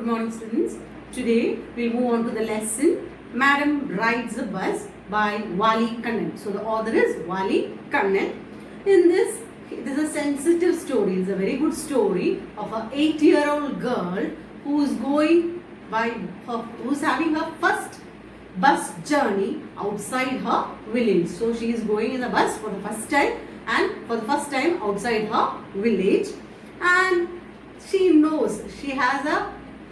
morning students. Today we'll move on to the lesson Madam Rides a Bus by Wali Kannan. So the author is Wali Kannan. In this, it is a sensitive story. It's a very good story of an 8-year-old girl who's having her first bus journey outside her village. So she is going in the bus for the first time outside her village, and she knows,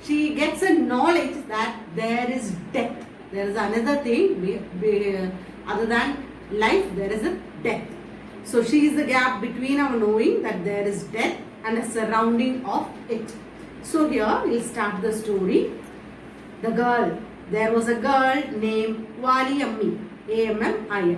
she gets a knowledge that there is death. There is another thing other than life, there is a death. So she is the gap between our knowing that there is death and the surrounding of it. So here we'll start the story. There was a girl named Wali Ammi, A-M-M-I,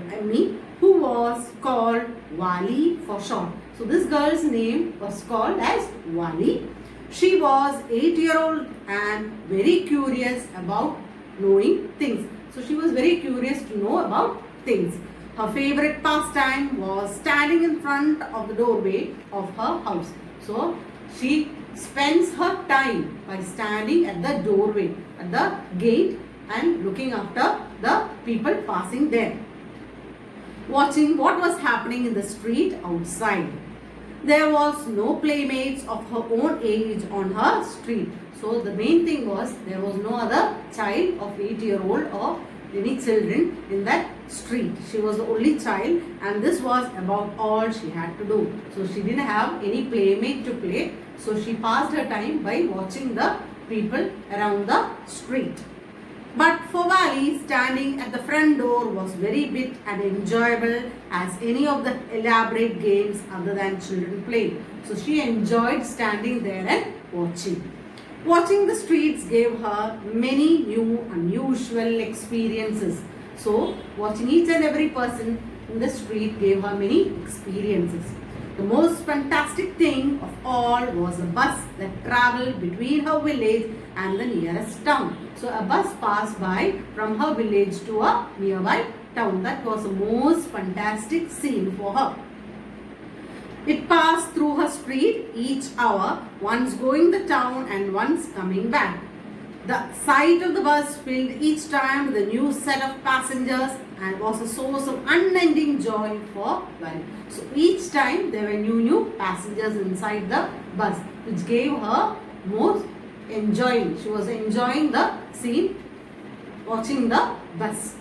who was called Wali for short. So this girl's name was called as Wali. She was 8-year-old and very curious about knowing things. So she was very curious to know about things. Her favorite pastime was standing in front of the doorway of her house. So she spends her time by standing at the doorway, at the gate, and looking after the people passing there, watching what was happening in the street outside. There was no playmates of her own age on her street. So the main thing was there was no other child of 8-year-old or any children in that street. She was the only child, and this was about all she had to do. So she didn't have any playmate to play. So she passed her time by watching the people around the street. But for Wali, standing at the front door was very big and enjoyable as any of the elaborate games other than children play. So she enjoyed standing there and watching. Watching the streets gave her many new unusual experiences. So watching each and every person in the street gave her many experiences. The most fantastic thing of all was a bus that travelled between her village and the nearest town. So a bus passed by from her village to a nearby town. That was the most fantastic scene for her. It passed through her street each hour, once going the town and once coming back. The sight of the bus filled each time with a new set of passengers and was a source of unending joy for Wali. So each time there were new passengers inside the bus, which gave her more enjoying. She was enjoying the scene, watching the bus.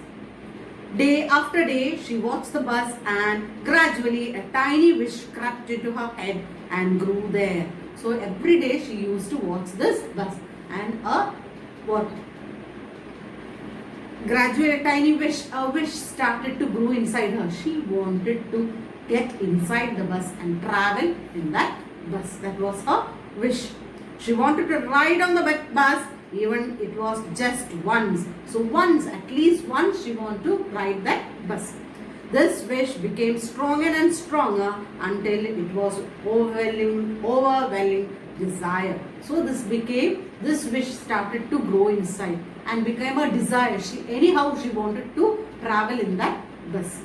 Day after day, she watched the bus, and gradually a tiny wish crept into her head and grew there. So every day she used to watch this bus, and gradually a tiny wish started to grow inside her. She wanted to get inside the bus and travel in that bus. That was her wish. She wanted to ride on the bus, even it was just once. So at least once she wanted to ride that bus. This wish became stronger and stronger until it was overwhelming desire. So this wish started to grow inside and became a desire. She wanted to travel in that bus.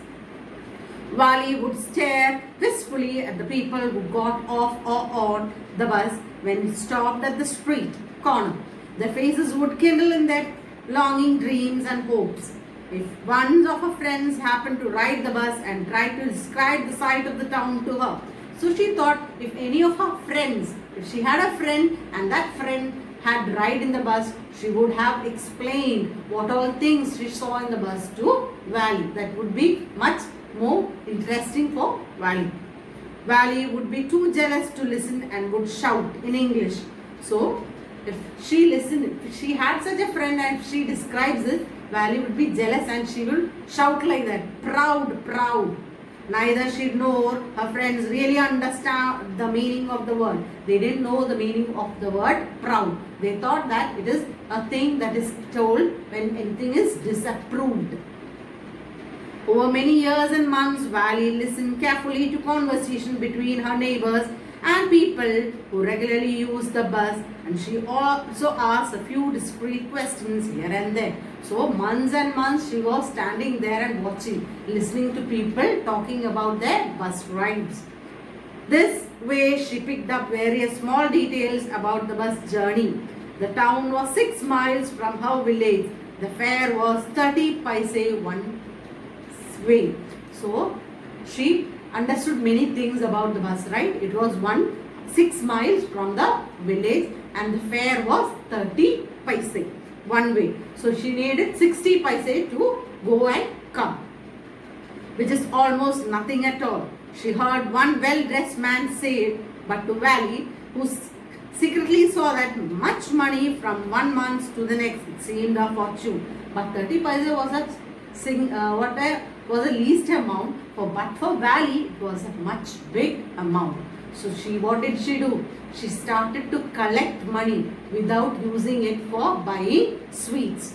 Wali would stare wistfully at the people who got off or on the bus when it stopped at the street corner. Their faces would kindle in their longing dreams and hopes. If one of her friends happened to ride the bus and tried to describe the sight of the town to her, so she thought if any of her friends, if she had a friend and that friend had ride in the bus, she would have explained what all things she saw in the bus to Wali. That would be much more interesting for Wali. Wali would be too jealous to listen and would shout in English. So if she had such a friend and if she describes it, Wali would be jealous and she will shout like that, proud, proud. Neither she nor her friends really understand the meaning of the word. They didn't know the meaning of the word proud. They thought that it is a thing that is told when anything is disapproved. Over many years and months, Wali listened carefully to conversation between her neighbors and people who regularly use the bus, and she also asked a few discreet questions here and there. So months and months she was standing there and watching, listening to people talking about their bus rides. This way she picked up various small details about the bus journey. The town was 6 miles from her village. The fare was 30 paise one way. So she understood many things about the bus, right? It was 6 miles from the village and the fare was 30 paise one way. So she needed 60 paise to go and come, which is almost nothing at all. She heard one well-dressed man say, but to Valley, who secretly saw that much money from one month to the next, it seemed a fortune. But 30 paise was the least amount, but for Valley, it was a much big amount. So what did she do? She started to collect money without using it for buying sweets.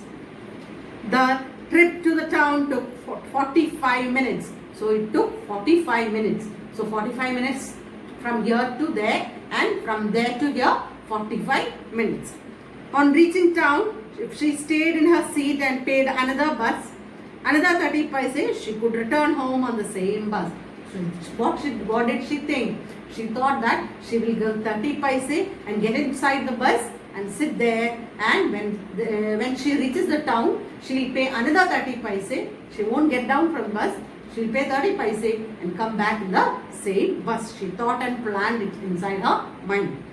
The trip to the town took 45 minutes. So it took 45 minutes. So 45 minutes from here to there and from there to here 45 minutes. On reaching town, if she stayed in her seat and paid another 30 paise, she could return home on the same bus. So what did she think? She thought that she will give 30 paise and get inside the bus and sit there, and when she reaches the town, she will pay another 30 paise. She won't get down from the bus. She will pay 30 paise and come back in the same bus. She thought and planned it inside her mind.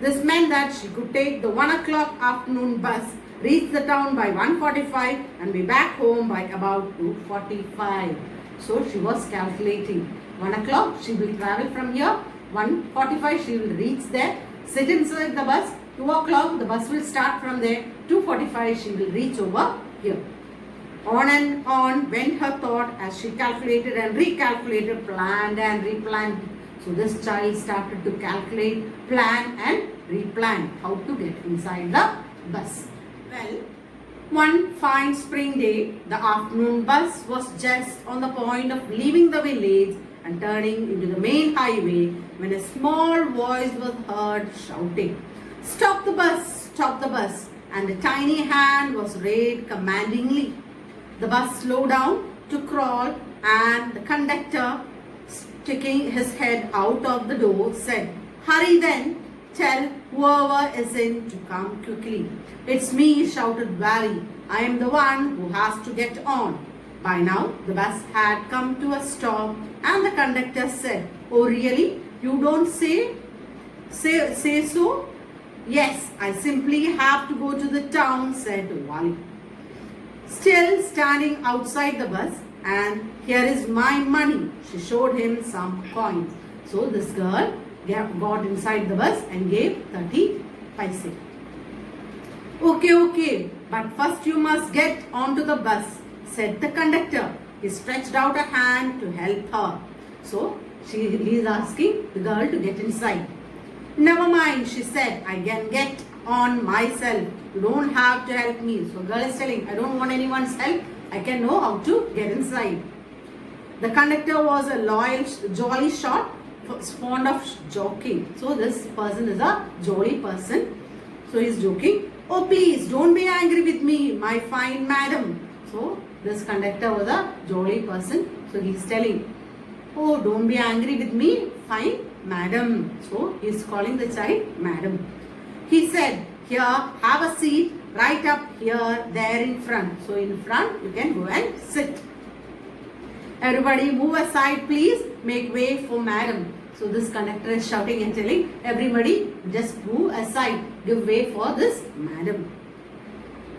This meant that she could take the 1 o'clock afternoon bus, reach the town by 1:45 and be back home by about 2:45. So she was calculating. 1 o'clock she will travel from here. 1:45 she will reach there, sit inside the bus. 2 o'clock the bus will start from there. 2:45 she will reach over here. On and on went her thought as she calculated and recalculated, planned and replanned. So this child started to calculate, plan and replan how to get inside the bus. Well, one fine spring day, the afternoon bus was just on the point of leaving the village and turning into the main highway when a small voice was heard shouting, "Stop the bus! Stop the bus!" And a tiny hand was raised commandingly. The bus slowed down to crawl and the conductor, sticking his head out of the door, said, "Hurry then, tell whoever is in to come quickly." "It's me," shouted Valley. "I am the one who has to get on." By now, the bus had come to a stop and the conductor said, "Oh really? You don't say so?" "Yes, I simply have to go to the town," said Valley, still standing outside the bus. "And here is my money." She showed him some coins. So this girl got inside the bus and gave 30 paise. Okay, but first you must get onto the bus," said the conductor. He stretched out a hand to help her. So he is asking the girl to get inside. "Never mind," she said, "I can get on myself. You don't have to help me." So girl is telling, "I don't want anyone's help. I can know how to get inside." The conductor was a loyal, jolly shot, fond of joking. So this person is a jolly person. So he is joking. "Oh please, don't be angry with me, my fine madam." So this conductor was a jolly person. So he is telling, "Oh, don't be angry with me, fine madam." So he is calling the child madam. He said, "Here, have a seat right up here, there in front." So in front, you can go and sit. "Everybody move aside, please. Make way for madam." So this conductor is shouting and telling everybody, just move aside. Give way for this madam.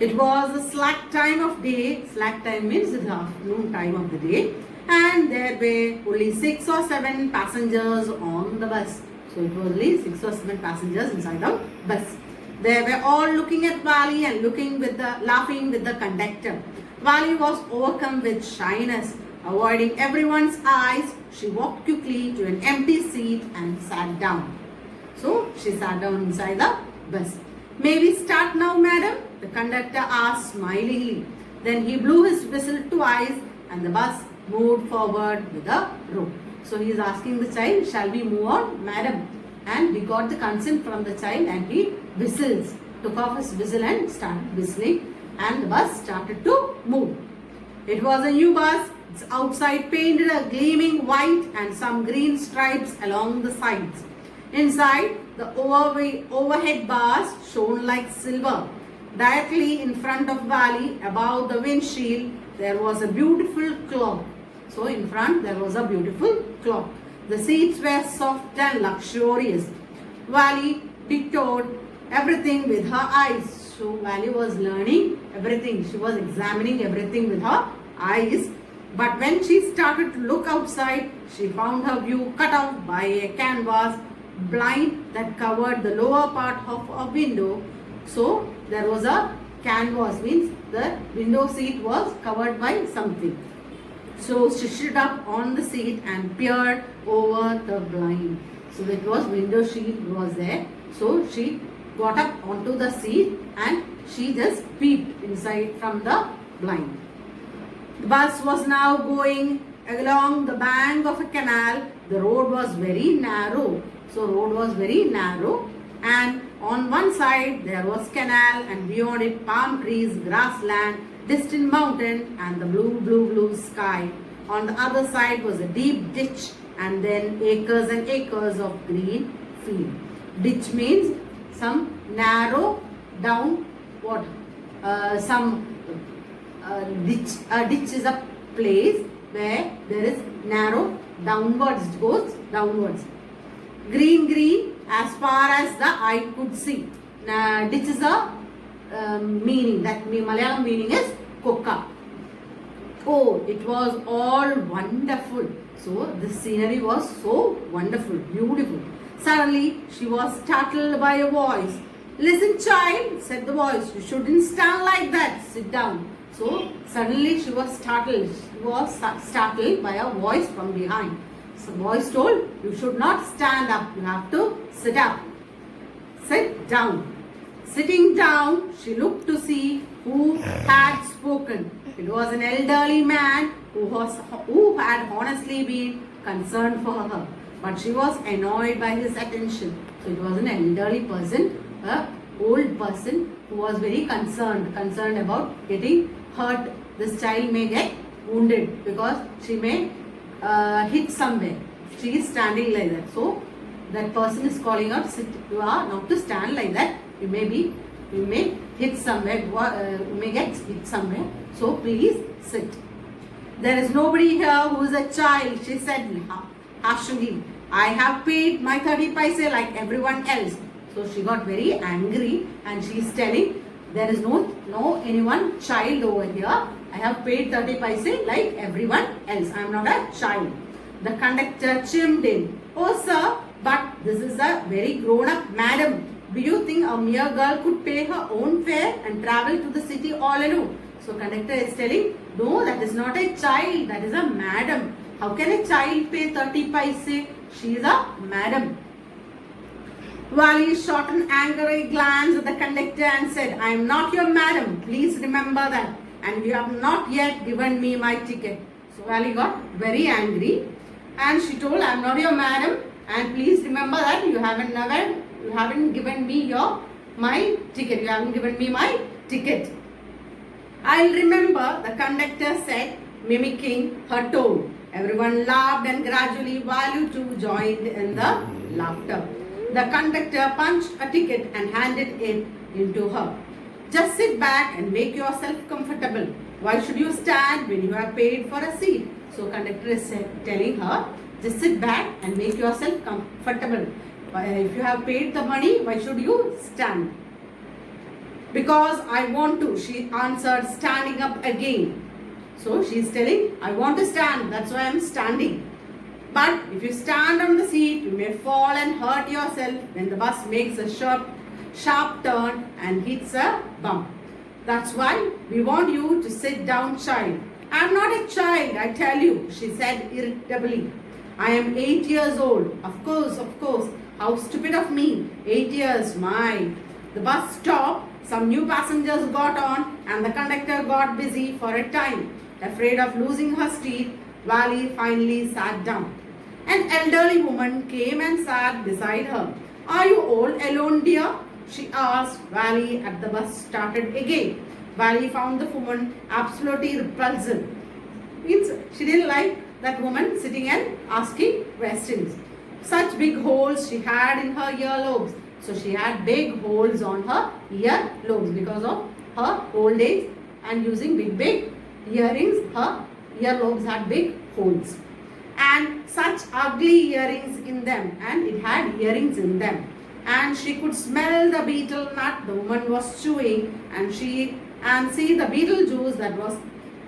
It was a slack time of day. Slack time means the afternoon time of the day. And there were only 6 or 7 passengers on the bus. So it was only 6 or 7 passengers inside the bus. They were all looking at Valley and laughing with the conductor. Valley was overcome with shyness. Avoiding everyone's eyes, she walked quickly to an empty seat and sat down. So she sat down inside the bus. "May we start now, madam?" the conductor asked smilingly. Then he blew his whistle twice and the bus moved forward with a rope. So he is asking the child, "Shall we move on, madam?" And he got the consent from the child and he whistles, took off his whistle and started whistling, and the bus started to move. It was a new bus. Its outside painted a gleaming white and some green stripes along the sides. Inside The overhead bars shone like silver. Directly in front of Valley, above the windshield, there was a beautiful clock. So in front there was a beautiful clock. The seats were soft and luxurious. Valley dictated everything with her eyes. So Valley was learning everything. She was examining everything with her eyes. But when she started to look outside, she found her view cut off by a canvas blind that covered the lower part of a window. So there was a canvas, means the window seat was covered by something. So she stood up on the seat and peered over the blind. So it was window sheet was there. So she got up onto the seat and she just peeped inside from the blind. The bus was now going along the bank of a canal. The road was very narrow. So road was very narrow, and on one side there was canal, and beyond it palm trees, grassland, distant mountain, and the blue sky. On the other side was a deep ditch, and then acres and acres of green field. Ditch means some narrow down what ditch. A ditch is a place where there is narrow downwards. It goes downwards. Green as far as the eye could see. Ditch is a meaning. That Malayalam meaning is kokka. Oh, it was all wonderful. So the scenery was so wonderful, beautiful. Suddenly she was startled by a voice. "Listen, child," said the voice. "You shouldn't stand like that. Sit down." So suddenly she was startled. She was startled by a voice from behind. So the voice told, "You should not stand up. You have to sit up. Sit down." Sitting down, she looked to see who had spoken. It was an elderly man who had honestly been concerned for her. But she was annoyed by his attention. So it was an elderly person, an old person who was very concerned about getting hurt. This child may get wounded because she may hit somewhere. She is standing like that. So that person is calling out, "Sit. You are not to stand like that. You may hit somewhere. You may get hit somewhere. So please sit." "There is nobody here who is a child," she said harshly. "I have paid my 30 paise like everyone else." So she got very angry and she is telling, "There is no anyone child over here. I have paid 30 paise like everyone else. I am not a child." The conductor chimed in, "Oh sir, but this is a very grown up madam. Do you think a mere girl could pay her own fare and travel to the city all alone?" So conductor is telling, "No, that is not a child. That is a madam. How can a child pay 30 paise? She is a madam." Valley shot an angry glance at the conductor and said, "I am not your madam. Please remember that. And you have not yet given me my ticket." So Valley got very angry and she told, "I am not your madam, and please remember that you haven't given me my ticket. You haven't given me my ticket." "I'll remember," the conductor said, mimicking her tone. Everyone laughed and gradually Valley too joined in the laughter. The conductor punched a ticket and handed it into her. "Just sit back and make yourself comfortable. Why should you stand when you have paid for a seat?" So conductor is telling her, "Just sit back and make yourself comfortable. If you have paid the money, why should you stand?" "Because I want to," she answered, standing up again. So she is telling, "I want to stand. That's why I am standing. But if you stand on the seat, you may fall and hurt yourself when the bus makes a sharp turn and hits a bump. That's why we want you to sit down, child." "I am not a child, I tell you," she said irritably. "I am 8 years old." Of course. How stupid of me. 8 years, my. The bus stopped. Some new passengers got on and the conductor got busy for a time. Afraid of losing her seat, Valley finally sat down. An elderly woman came and sat beside her. "Are you all alone, dear?" she asked Valley as the bus started again. Valley found the woman absolutely repulsive. Means she didn't like that woman sitting and asking questions. such big holes she had in her earlobes. So she had big holes on her earlobes because of her old age and using big earrings. Her earlobes had big holes and such ugly earrings in them, and it had earrings in them. And she could smell the beetle nut the woman was chewing, and see the beetle juice that was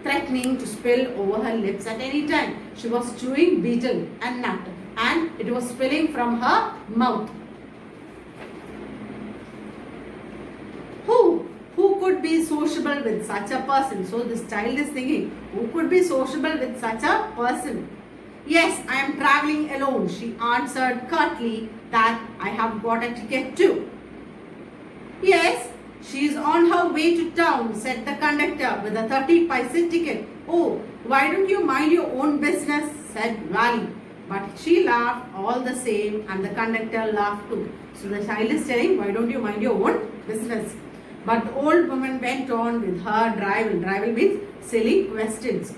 threatening to spill over her lips at any time. She was chewing beetle and nut, and it was spilling from her mouth. Who could be sociable with such a person? So this child is thinking, who could be sociable with such a person? Yes, I am traveling alone, she answered curtly that I have got a ticket too. Yes, she is on her way to town, said the conductor with a 30 paise ticket. Oh, why don't you mind your own business, said Vali. But she laughed all the same, and the conductor laughed too. So the child is saying, why don't you mind your own business? But the old woman went on with her drivel. Drivel means silly questions.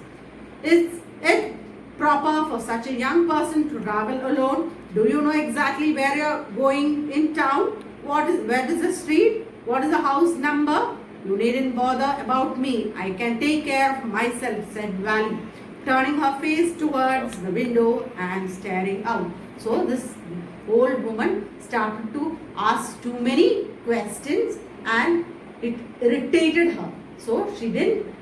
Is it proper for such a young person to travel alone? Do you know exactly where you are going in town? Where is the street? What is the house number? You needn't bother about me. I can take care of myself, said Valley, turning her face towards the window and staring out. So this old woman started to ask too many questions and it irritated her. So she didn't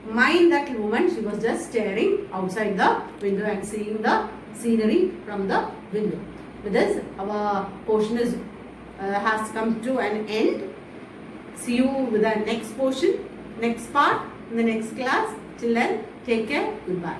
mind that woman. She was just staring outside the window and seeing the scenery from the window. With this, our portion has come to an end. See you with the next portion, next part, in the next class. Till then, take care. Goodbye.